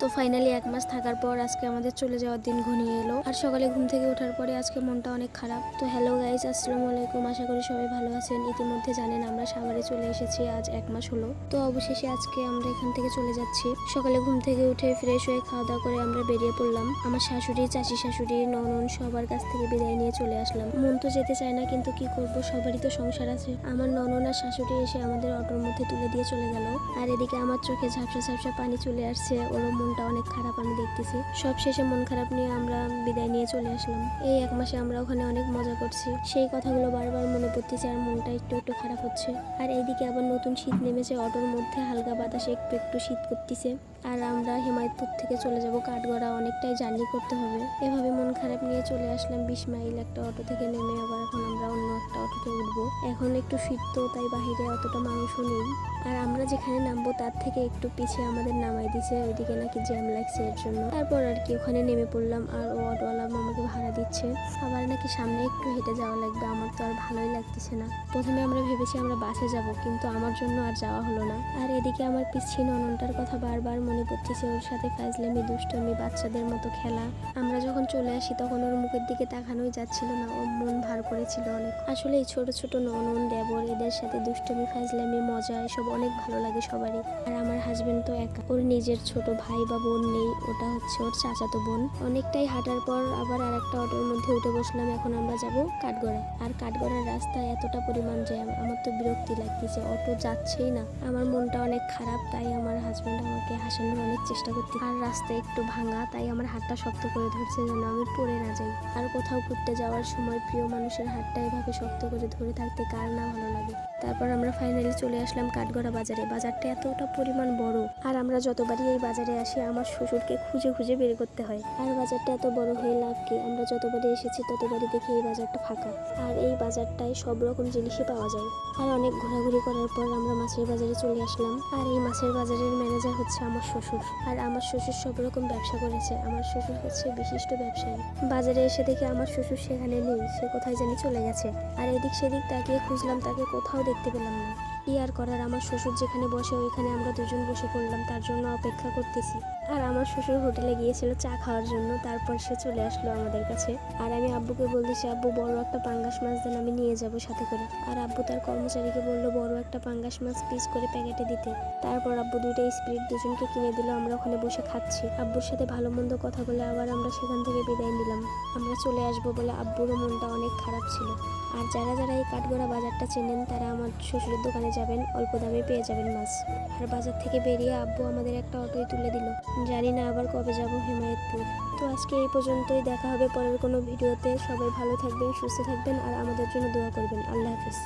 তো ফাইনালি 1 মাস থাকার পর আজকে আমাদের চলে যাওয়ার দিন ঘনিয়ে এলো। আর সকালে ঘুম থেকে ওঠার পরে আজকে মনটা অনেক খারাপ। তো হ্যালো গাইজ, আসসালামু আলাইকুম। আশা করি সবাই ভালো আছেন। ইতিমধ্যে জানেন আমরা সাভারে চলে এসেছি, আজ 1 মাস হলো। তো অবশেষে আজকে আমরা এখান থেকে চলে যাচ্ছি। সকালে ঘুম থেকে উঠে ফ্রেশ হয়ে খাওয়া দাওয়া করে আমরা বেরিয়ে পড়লাম। আমার শাশুড়ি, চাচি শাশুড়ি, ননদ সবার কাছ থেকে বিদায় নিয়ে চলে আসলাম। মন তো যেতে চায় না, কিন্তু কি করব, সবারই তো সংসার আছে। আমার ননদ আর শাশুড়ি এসে আমাদের অটোর মধ্যে তুলে দিয়ে চলে গেল। আর এদিকে আমার চোখে ঝাপসা ঝাপসা পানি চলে আসছে। ওরও মনটা অনেক খারাপ আমি দেখতেছি। সব শেষে মন খারাপ নিয়ে আমরা বিদায় নিয়ে চলে আসলাম। এই 1 মাসে আমরা ওখানে অনেক মজা করছি। সেই কথাগুলো বারবার মনে পড়তেছে আর মনটা একটু একটু খারাপ হচ্ছে। আর এইদিকে আবার নতুন শীত নেমেছে, অটোর মধ্যে হালকা বাতাসে একটু একটু শীত করতেছে। আর আমরা হেমায়তপুর থেকে চলে যাব কাঠগড়া, অনেকটাই জার্নি করতে হবে। এভাবে মন খারাপ নিয়ে চলে আসলাম 20 মাইল। একটা অটো থেকে নেমে আবার এখন আমরা অন্য একটা অটোতে উঠবো। এখন একটু শীত তো, তাই বাহিরে অতটা মানুষও নেই। আর আমরা যেখানে নামবো তার থেকে একটু পিছিয়ে আমাদের নামাই দিছে, ওইদিকে নাকি জ্যাম লাগছে এর জন্য। তারপর আর কি ওখানে নেমে পড়লাম। আর ও অটোওয়ালা আমাকে ভাড়া দিচ্ছে। আবার নাকি সামনে একটু হেঁটে যাওয়া লাগবে। আমার তো আর ভালোই লাগতেছে না। প্রথমে আমরা ভেবেছি আমরা বাসে যাব, কিন্তু আমার জন্য আর যাওয়া হলো না। আর এদিকে আমার পিছিয়ে নননটার কথা বারবার মনে পড়তেছে। ওর সাথে ফাজলামি, দুষ্টমি, বাচ্চাদের মতো খেলা। আমরা যখন চলে আসি তখন ওর মুখের দিকে তাকানোই যাচ্ছিল না। ও মন ভার করেছিল অনেক। আসলে এই ছোট ছোট ননন, দেবর, এদের সাথে দুষ্টমি, ফাজলামি, মজা এসব অনেক ভালো লাগে সবারই। আর আমার হাজবেন্ড তো একা, ওর নিজের ছোট ভাই বা বোন নেই, ওটা হচ্ছে ওর চাচাতো বোন। অনেকটাই হাঁটার পর আবার আরেকটা অটোর মধ্যে উঠে বসলাম। এখন আমরা যাব কাঠগড়ায়। আর কাঠগড়ার রাস্তায় এতটা পরিমাণ জ্যাম, আমার তো বিরক্তি লাগতেছে, অটো যাচ্ছেই না। আমার মনটা অনেক খারাপ, তাই আমার হাজবেন্ড আমাকে হাসানোর অনেক চেষ্টা করতে। আর রাস্তায় একটু ভাঙা, তাই আমার হাতটা শক্ত করে ধরছে যেন আমি পড়ে না যাই। আর কোথাও ঘুরতে যাওয়ার সময় প্রিয় মানুষের হাতটা এভাবে শক্ত করে ধরে থাকতে কার না ভালো লাগে। তারপর আমরা ফাইনালি চলে আসলাম কাঠগড়া বাজারে। বাজারটা এতটা পরিমাণ বড়, আর আমরা যতবারই এই বাজারে আসি আমার শ্বশুরকে খুঁজে খুঁজে বের করতে হয়। আর বাজারটা এত বড় হয়ে লাভ কি, আমরা যতবারই এসেছি ততবারই দেখি এই বাজারটা ফাঁকা। আর এই বাজারটায় সব রকম জিনিসই পাওয়া যায়। আর অনেক ঘোরাঘুরি করার পর আমরা মাছের বাজারে চলে আসলাম। আর এই মাছের বাজারের ম্যানেজার হচ্ছে আমার শ্বশুর। আর আমার শ্বশুর সব রকম ব্যবসা করেছে। আমার শ্বশুর হচ্ছে বিশিষ্ট ব্যবসায়ী। বাজারে এসে দেখে আমার শ্বশুর সেখানে নেই, সে কোথায় জানি চলে গেছে। আর এদিক সেদিক তাকিয়ে খুঁজলাম, তাকে কোথাও দেখতে পেলাম না। কি আর করার, আমার শ্বশুর যেখানে বসে ওইখানে আমরা দুজন বসে পড়লাম, তার জন্য অপেক্ষা করতেছি। আর আমার শ্বশুর হোটেলে গিয়েছিল চা খাওয়ার জন্য, তারপর সে চলে আসলো আমাদের কাছে। আর আমি আব্বুকে বলতেছি, আব্বু বড় একটা পাঙ্গাস মাছ দেন, আমি নিয়ে যাব সাথে করে। আর আব্বু তার কর্মচারীকে বললো বড় একটা পাঙ্গাস মাছ পিস করে প্যাকেটে দিতে। তারপর আব্বু 2টা স্পিরিট দুজনকে কিনে দিল। আমরা ওখানে বসে খাচ্ছি। আব্বুর সাথে ভালো মন্দ কথা বলে আবার আমরা সেখান থেকে বিদায় নিলাম। আমরা চলে আসবো বলে আব্বুরও মনটা অনেক খারাপ ছিল। আর যারা যারা এই কাঠগড়া বাজারটা চেনেন তারা আমার শ্বশুরের দোকানে যাবেন, অল্প দামে পেয়ে যাবেন মাছ। আর বাজার থেকে বেরিয়ে আব্বু আমাদের একটা অটোই তুলে দিল। জানি না আবার কবে যাব হেমায়েতপুর। তো আজকে এই পর্যন্তই, দেখা হবে পরের কোনো ভিডিওতে। সবাই ভালো থাকবেন, সুস্থ থাকবেন আর আমাদের জন্য দোয়া করবেন। আল্লাহ হাফেজ।